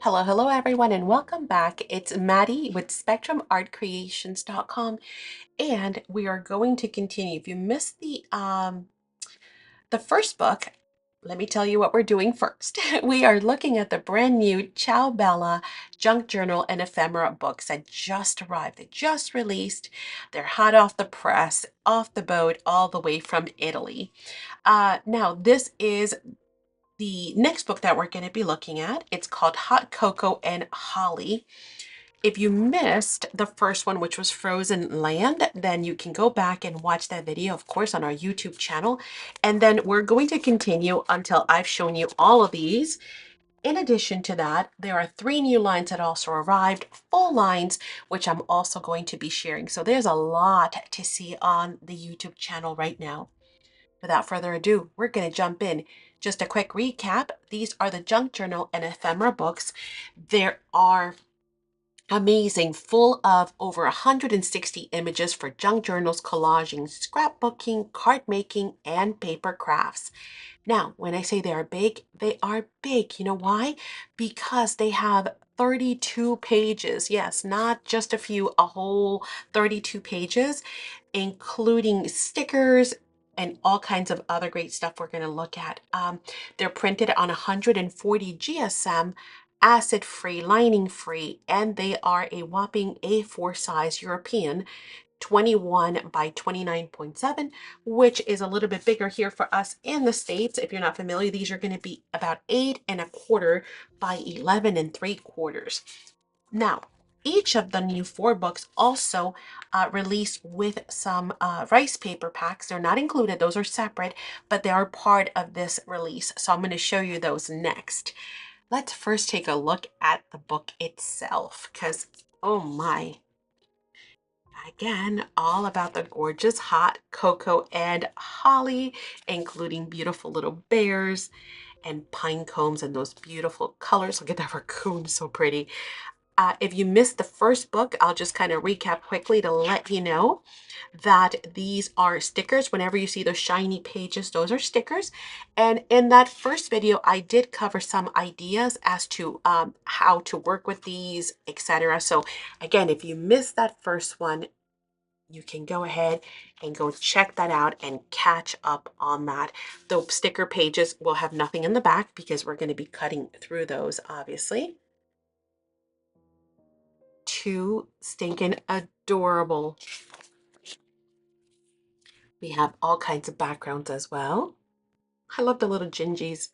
Hello everyone, and welcome back. It's Maddie with SpectrumArtCreations.com, and we are going to continue. If you missed the first book, let me tell you what we're doing first. We are looking at the brand new Ciao Junk Journal and Ephemera books that just arrived. They just released. They're hot off the press, off the boat, all the way from Italy. Now, this is the next book that we're going to be looking at. It's called Hot Cocoa and Holly. If you missed the first one, which was Frozen Land, then you can go back and watch that video, of course, on our YouTube channel. And then we're going to continue until I've shown you all of these. In addition to that, there are 3 new lines that also arrived, full lines, which I'm also going to be sharing. So there's a lot to see on the YouTube channel right now. Without further ado, we're going to jump in. Just a quick recap. These are the Junk Journal and Ephemera books. There are amazing, full of over 160 images for junk journals, collaging, scrapbooking, card making, and paper crafts. Now, when I say they are big, they are big. You know why? Because they have 32 pages. Yes, not just a few, a whole 32 pages, including stickers and all kinds of other great stuff we're going to look at. They're printed on 140 GSM, acid-free, lining-free, and they are a whopping A4 size European, 21 by 29.7, which is a little bit bigger here for us in the States. If you're not familiar, these are going to be about 8 1/4 by 11 3/4. Now, each of the new 4 books also released with some rice paper packs. They're not included, those are separate, but they are part of this release. So I'm going to show you those next. Let's first take a look at the book itself, because, oh my, again, all about the gorgeous hot cocoa and holly, including beautiful little bears and pine cones and those beautiful colors. Look at that raccoon, so pretty. If you missed the first book, I'll just kind of recap quickly to let you know that these are stickers. Whenever you see those shiny pages, those are stickers. And in that first video, I did cover some ideas as to how to work with these, etc. So again, if you missed that first one, you can go ahead and go check that out and catch up on that. The sticker pages will have nothing in the back because we're going to be cutting through those, obviously. Too stinking adorable. We have all kinds of backgrounds as well. I love the little gingies.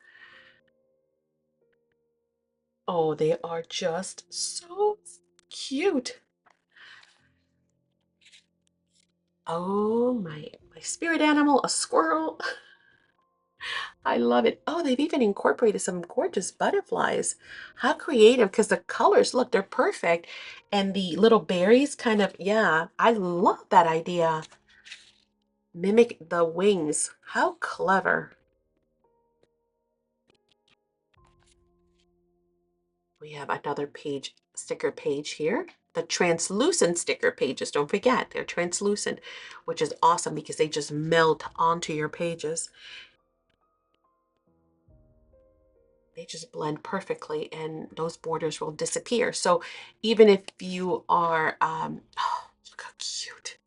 Oh, they are just so cute. Oh, my spirit animal, a squirrel. I love it. Oh, they've even incorporated some gorgeous butterflies. How creative, because the colors, look, they're perfect. And the little berries kind of, yeah, I love that idea. Mimic the wings. How clever. We have another page, sticker page here. The translucent sticker pages, don't forget, they're translucent, which is awesome because they just melt onto your pages. They just blend perfectly and those borders will disappear. So even if you are, oh, look how cute.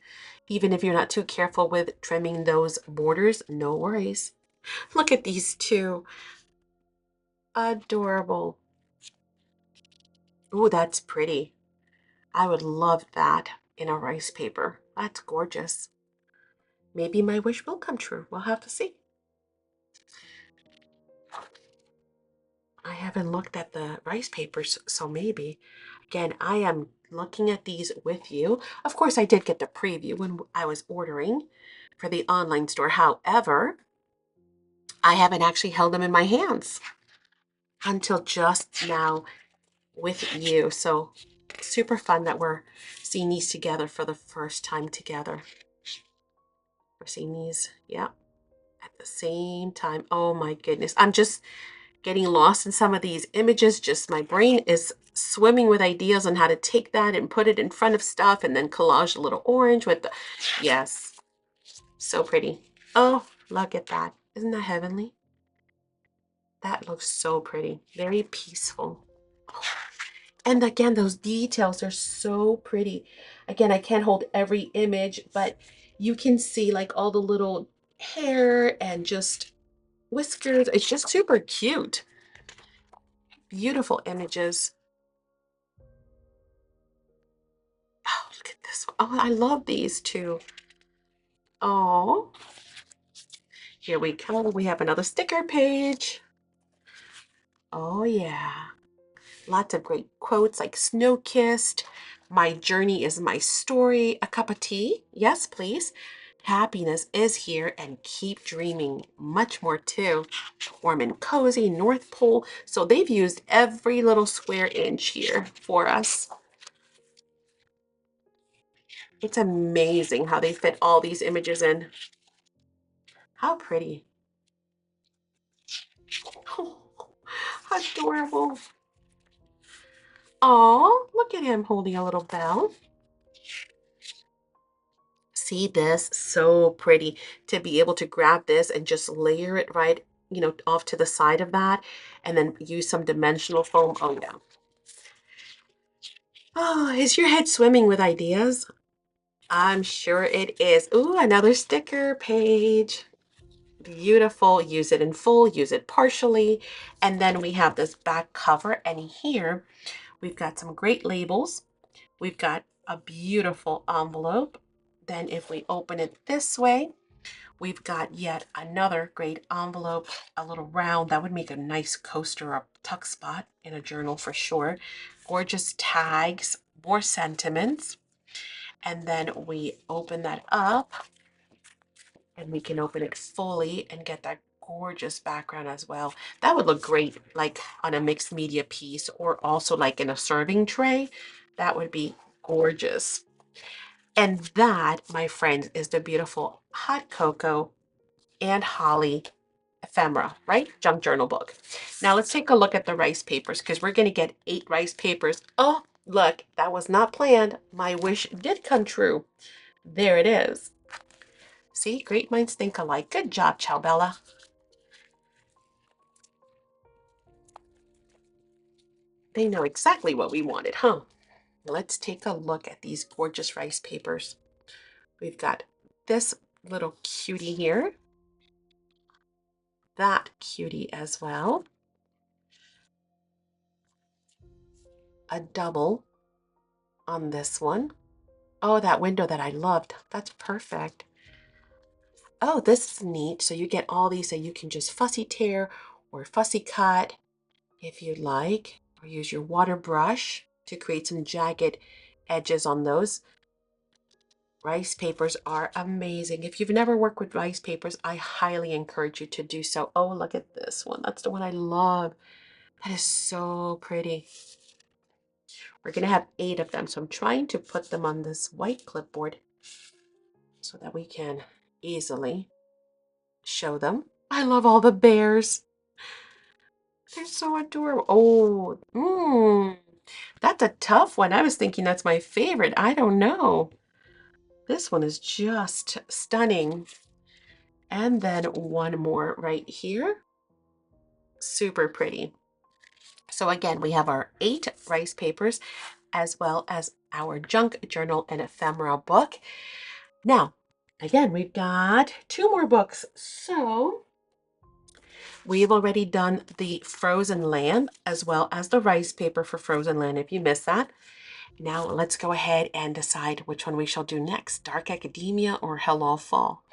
Even if you're not too careful with trimming those borders, no worries. Look at these two. Adorable. Ooh, that's pretty. I would love that in a rice paper. That's gorgeous. Maybe my wish will come true. We'll have to see. I haven't looked at the rice papers, so maybe. Again, I am looking at these with you. Of course, I did get the preview when I was ordering for the online store. However, I haven't actually held them in my hands until just now with you. So super fun that we're seeing these together for the first time together. We're seeing these, yeah, at the same time. Oh my goodness. I'm just getting lost in some of these images. Just my brain is swimming with ideas on how to take that and put it in front of stuff and then collage a little orange with the, yes, so pretty. Oh, look at that. Isn't that heavenly? That looks so pretty. Very peaceful. And again, those details are so pretty. Again, I can't hold every image, but you can see like all the little hair and just whiskers. It's just super cute. Beautiful images. Oh, look at this one. Oh, I love these too. Oh, here we go. We have another sticker page. Oh, yeah. Lots of great quotes like snow kissed. My journey is my story. A cup of tea? Yes, please. Happiness is here and keep dreaming. Much more too. Warm and cozy, North Pole. So they've used every little square inch here for us. It's amazing how they fit all these images in. How pretty. Oh, adorable. Oh, look at him holding a little bell. See this? So pretty to be able to grab this and just layer it right, off to the side of that and then use some dimensional foam. Oh, yeah. Oh, is your head swimming with ideas? I'm sure it is. Ooh, another sticker page. Beautiful. Use it in full, use it partially. And then we have this back cover. And here we've got some great labels. We've got a beautiful envelope. Then if we open it this way, we've got yet another great envelope, a little round. That would make a nice coaster or tuck spot in a journal for sure. Gorgeous tags, more sentiments. And then we open that up and we can open it fully and get that gorgeous background as well. That would look great like on a mixed media piece or also like in a serving tray. That would be gorgeous. And that, my friends, is the beautiful hot cocoa and holly ephemera, right? Junk journal book. Now let's take a look at the rice papers because we're going to get 8 rice papers. Oh, look, that was not planned. My wish did come true. There it is. See, great minds think alike. Good job, Ciao Bella. They know exactly what we wanted, huh? Let's take a look at these gorgeous rice papers. We've got this little cutie here, that cutie as well, a double on this one. Oh, that window that I loved. That's perfect. Oh, this is neat. So you get all these so you can just fussy tear or fussy cut if you'd like, or use your water brush to create some jagged edges on those. Rice papers are amazing. If you've never worked with rice papers, I highly encourage you to do so. Oh, look at this one. That's the one I love. That is so pretty. We're going to have 8 of them, so I'm trying to put them on this white clipboard so that we can easily show them. I love all the bears. They're so adorable. Oh, that's a tough one. I was thinking that's my favorite. I don't know. This one is just stunning. And then one more right here. Super pretty. So again, we have our 8 rice papers as well as our junk journal and ephemera book. Now, again, we've got 2 more books. So we've already done the Frozen Land as well as the rice paper for Frozen Land if you missed that. Now let's go ahead and decide which one we shall do next, Dark Academia or Hello Fall.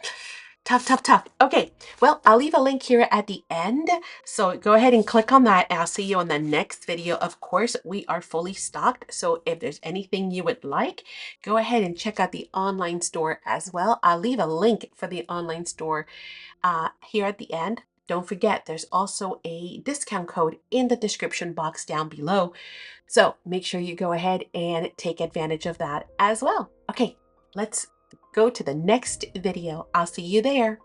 Tough, tough, tough. Okay, well, I'll leave a link here at the end. So go ahead and click on that. I'll see you on the next video. Of course, we are fully stocked. So if there's anything you would like, go ahead and check out the online store as well. I'll leave a link for the online store here at the end. Don't forget, there's also a discount code in the description box down below. So make sure you go ahead and take advantage of that as well. Okay, let's go to the next video. I'll see you there.